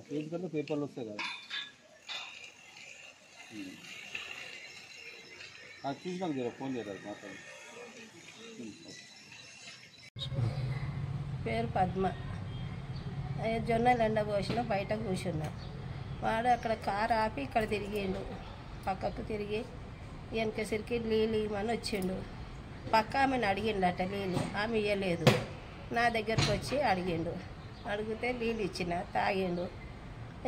Page కంటే పేపర్లు వస్తాయి కదా, చూసి నాకు జర ఫోన్ చేయలేదు మాట్లాడి. పేరు పద్మ. జొన్నలు ఎండబోసిన బయట కూర్చున్నా. వాడు అక్కడ కారు ఆపి ఇక్కడ తిరిగిండు, పక్కకు తిరిగి వెనకసరికి నీళ్ళు ఇవ్వమని వచ్చిండు. పక్క ఆమెను అడిగిండట నీళ్ళు, ఆమె ఇవ్వలేదు. నా దగ్గరకు వచ్చి అడిగిండు. అడిగితే నీళ్ళు ఇచ్చిన, తాగిండు.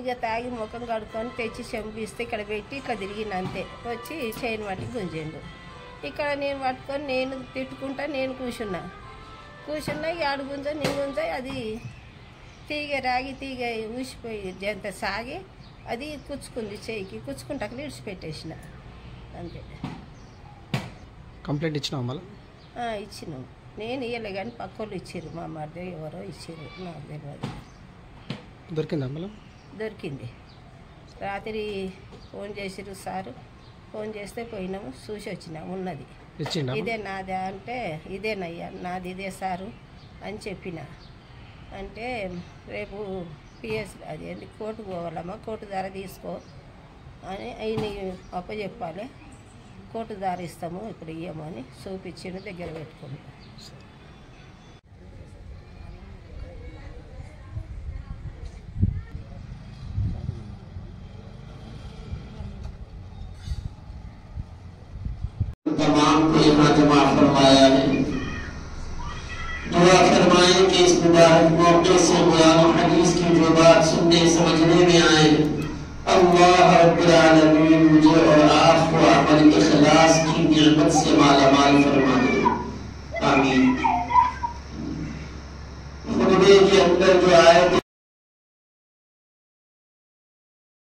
ఇక తాగి ముఖం కడుక్కొని తెచ్చి చెంపిస్తే ఇక్కడ పెట్టి ఇట్లా తిరిగిండు అంతే. వచ్చి చైన్ పట్టి గుంజిండు. ఇక్కడ నేను పట్టుకొని నేను తిట్టుకుంటా నేను కూర్చున్నా. ఇక ఆడు గుంజ నేను గుంజ అది తీగ రాగి తీగ ఊసిపోయి ఎంత సాగి అది కుచ్చుకుంది, చేయికి కుచ్చుకుంటాక విడిచిపెట్టేసిన అంతే. కంప్లైంట్ ఇచ్చినావు మళ్ళీ? ఇచ్చినాం. నేను ఇవ్వలే కానీ పక్క వాళ్ళు ఇచ్చారు, మా మధ్య ఎవరో ఇచ్చారు, నాకు తెలియదు. దొరికిందా మళ్ళీ? దొరికింది. రాత్రి ఫోన్ చేసిరు సారు. ఫోన్ చేస్తే పోయినాము, చూసి వచ్చినా ఉన్నది. ఇదే నాదే అంటే ఇదేనయ్యా నాది, ఇదే సారు అని చెప్పిన. అంటే రేపు పిఎస్ అది ఏంటి కోర్టుకు పోవాలమ్మా, కోర్టు ధర తీసుకో అని అయిన అప్పచెప్పాలి. కోర్టు ధర ఇస్తాము ఇప్పుడు ఇయ్యమని చూపించిండు, దగ్గర పెట్టుకుంటాం. तमाम को यहाँ जमा फरमाया है। दुआ फरमाए कि इस मुबारक मौके से कुरान और हदीस की जो बात सुनने समझने में आए, अल्लाह रब्बुल आलमीन मुझे और आपको अमल इखलास की निअमत से मालामाल फरमा दे, आमीन। खुतबे के अंदर जो आयत